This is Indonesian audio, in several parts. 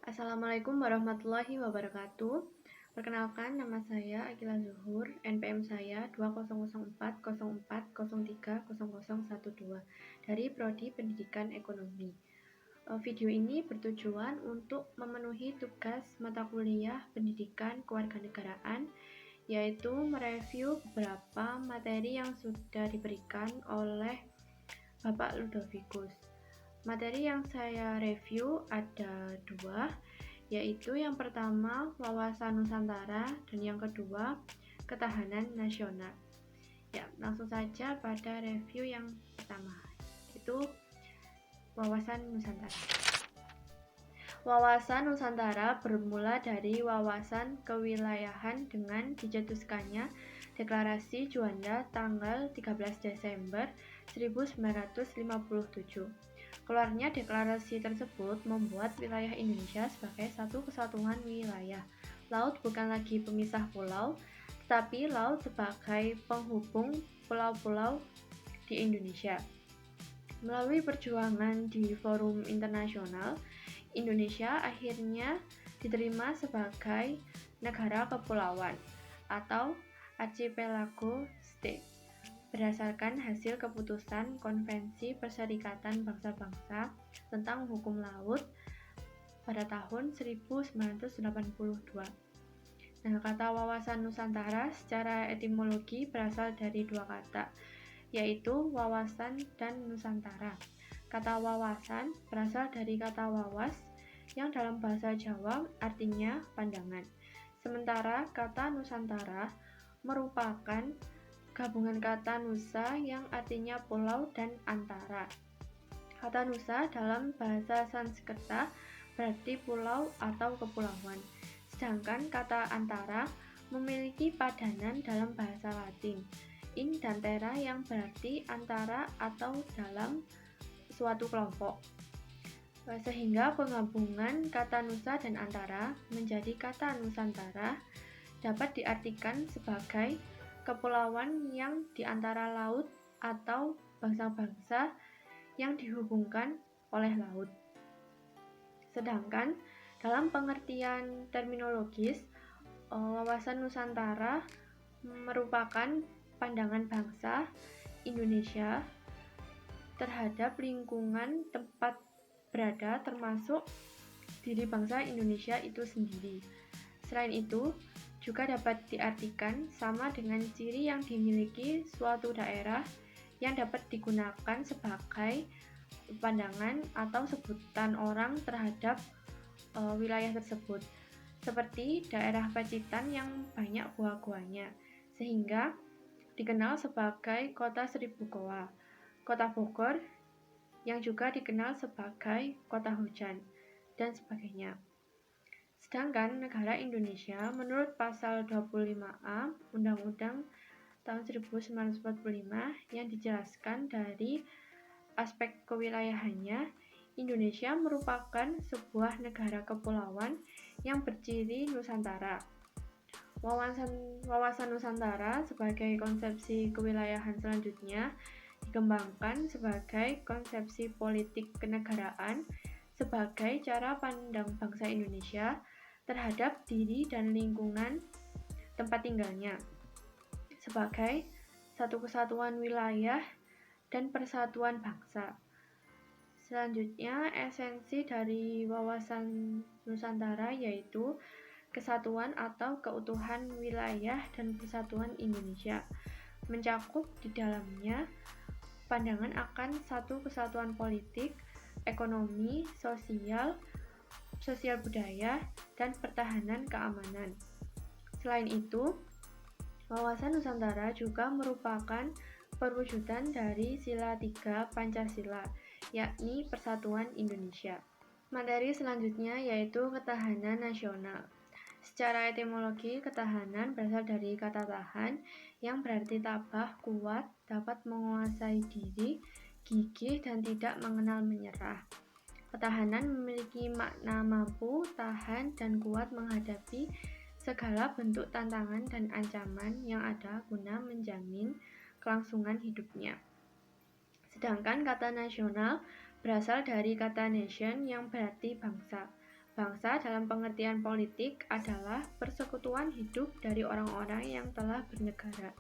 Assalamualaikum warahmatullahi wabarakatuh. Perkenalkan, nama saya Akila Zuhur, NPM saya 200404030012 dari Prodi Pendidikan Ekonomi. Video ini bertujuan untuk memenuhi tugas mata kuliah Pendidikan Kewarganegaraan, yaitu mereview beberapa materi yang sudah diberikan oleh Bapak Ludovicus. Materi yang saya review ada dua, yaitu yang pertama wawasan Nusantara dan yang kedua ketahanan nasional. Ya, langsung saja pada review yang pertama, itu wawasan Nusantara. Wawasan Nusantara bermula dari wawasan kewilayahan dengan dicetuskannya Deklarasi Juanda tanggal 13 Desember 1957. Keluarnya deklarasi tersebut membuat wilayah Indonesia sebagai satu kesatuan wilayah. Laut bukan lagi pemisah pulau, tetapi laut sebagai penghubung pulau-pulau di Indonesia. Melalui perjuangan di forum internasional, Indonesia akhirnya diterima sebagai negara kepulauan atau archipelago state berdasarkan hasil keputusan Konvensi Perserikatan Bangsa-Bangsa tentang Hukum Laut pada tahun 1982. Nah, kata wawasan Nusantara secara etimologi berasal dari dua kata, yaitu wawasan dan Nusantara. Kata wawasan berasal dari kata wawas yang dalam bahasa Jawa artinya pandangan. Sementara kata Nusantara merupakan gabungan kata Nusa yang artinya pulau dan antara. Kata Nusa dalam bahasa Sanskerta berarti pulau atau kepulauan, sedangkan kata antara memiliki padanan dalam bahasa Latin, in dan terra yang berarti antara atau dalam suatu kelompok. Sehingga penggabungan kata Nusa dan antara menjadi kata Nusantara dapat diartikan sebagai kepulauan yang di antara laut atau bangsa-bangsa yang dihubungkan oleh laut. Sedangkan dalam pengertian terminologis, wawasan Nusantara merupakan pandangan bangsa Indonesia terhadap lingkungan tempat berada, termasuk diri bangsa Indonesia itu sendiri. Selain itu, juga dapat diartikan sama dengan ciri yang dimiliki suatu daerah yang dapat digunakan sebagai pandangan atau sebutan orang terhadap wilayah tersebut, seperti daerah Pacitan yang banyak gua-guanya, sehingga dikenal sebagai kota seribu goa. Kota Bogor yang juga dikenal sebagai kota hujan, dan sebagainya. Sedangkan negara Indonesia menurut pasal 25A Undang-Undang tahun 1945 yang dijelaskan dari aspek kewilayahannya, Indonesia merupakan sebuah negara kepulauan yang berciri Nusantara. Wawasan Nusantara sebagai konsepsi kewilayahan selanjutnya dikembangkan sebagai konsepsi politik kenegaraan sebagai cara pandang bangsa Indonesia terhadap diri dan lingkungan tempat tinggalnya sebagai satu kesatuan wilayah dan persatuan bangsa. Selanjutnya, esensi dari wawasan Nusantara yaitu kesatuan atau keutuhan wilayah dan persatuan Indonesia, mencakup di dalamnya pandangan akan satu kesatuan politik, ekonomi, sosial budaya, dan pertahanan keamanan. Selain itu, wawasan Nusantara juga merupakan perwujudan dari Sila 3 Pancasila, yakni Persatuan Indonesia. Materi selanjutnya yaitu ketahanan nasional. Secara etimologi, ketahanan berasal dari kata tahan yang berarti tabah, kuat, dapat menguasai diri, gigih, dan tidak mengenal menyerah. Ketahanan memiliki makna mampu, tahan, dan kuat menghadapi segala bentuk tantangan dan ancaman yang ada guna menjamin kelangsungan hidupnya. Sedangkan kata nasional berasal dari kata nation yang berarti bangsa. Bangsa dalam pengertian politik adalah persekutuan hidup dari orang-orang yang telah bernegara.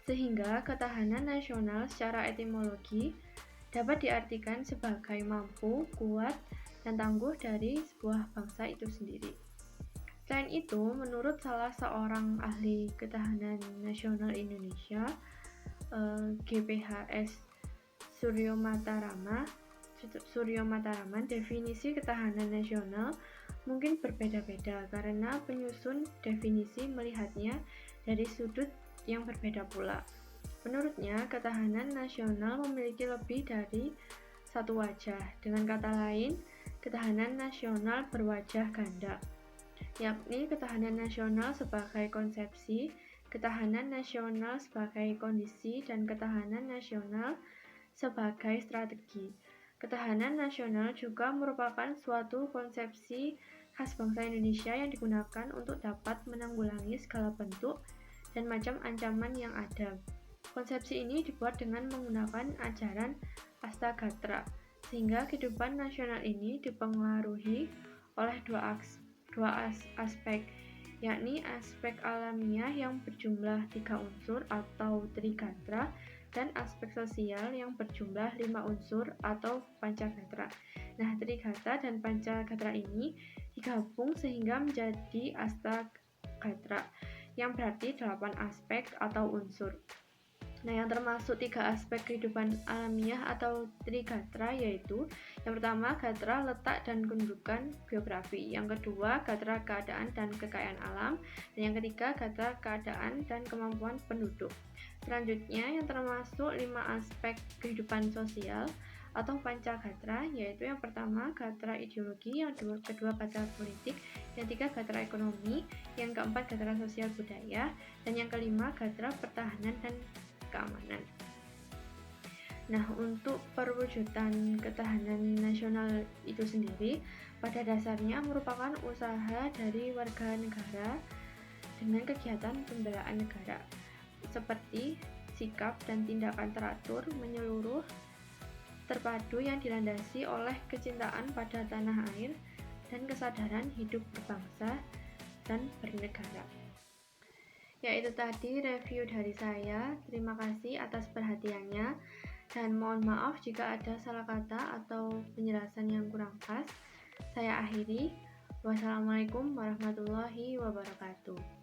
Sehingga ketahanan nasional secara etimologi dapat diartikan sebagai mampu, kuat, dan tangguh dari sebuah bangsa itu sendiri. Selain itu, menurut salah seorang ahli ketahanan nasional Indonesia, GPHS Suryo Mataraman, definisi ketahanan nasional mungkin berbeda-beda karena penyusun definisi melihatnya dari sudut yang berbeda pula. Menurutnya, ketahanan nasional memiliki lebih dari satu wajah. Dengan kata lain, ketahanan nasional berwajah ganda, yakni ketahanan nasional sebagai konsepsi, ketahanan nasional sebagai kondisi, dan ketahanan nasional sebagai strategi. Ketahanan nasional juga merupakan suatu konsepsi khas bangsa Indonesia yang digunakan untuk dapat menanggulangi segala bentuk dan macam ancaman yang ada. Konsepsi ini dibuat dengan menggunakan ajaran Astagatra, sehingga kehidupan nasional ini dipengaruhi oleh dua aspek, yakni aspek alamiah yang berjumlah 3 unsur atau Trigatra, dan aspek sosial yang berjumlah 5 unsur atau Pancagatra. Nah, Trigatra dan Pancagatra ini digabung sehingga menjadi Astagatra, yang berarti 8 aspek atau unsur. Nah, yang termasuk 3 aspek kehidupan alamiah atau Trigatra yaitu yang pertama, gatra letak dan kedudukan geografi, yang kedua, gatra keadaan dan kekayaan alam, dan yang ketiga, gatra keadaan dan kemampuan penduduk. Selanjutnya, yang termasuk 5 aspek kehidupan sosial atau Pancagatra, yaitu yang pertama, gatra ideologi, yang kedua, gatra politik, yang ketiga, gatra ekonomi, yang keempat, gatra sosial budaya, dan yang kelima, gatra pertahanan dan keamanan. Nah, untuk perwujudan ketahanan nasional itu sendiri pada dasarnya merupakan usaha dari warga negara dengan kegiatan pembelaan negara, seperti sikap dan tindakan teratur, menyeluruh, terpadu yang dilandasi oleh kecintaan pada tanah air dan kesadaran hidup berbangsa dan bernegara. Ya, itu tadi review dari saya. Terima kasih atas perhatiannya dan mohon maaf jika ada salah kata atau penjelasan yang kurang pas. Saya akhiri. Wassalamualaikum warahmatullahi wabarakatuh.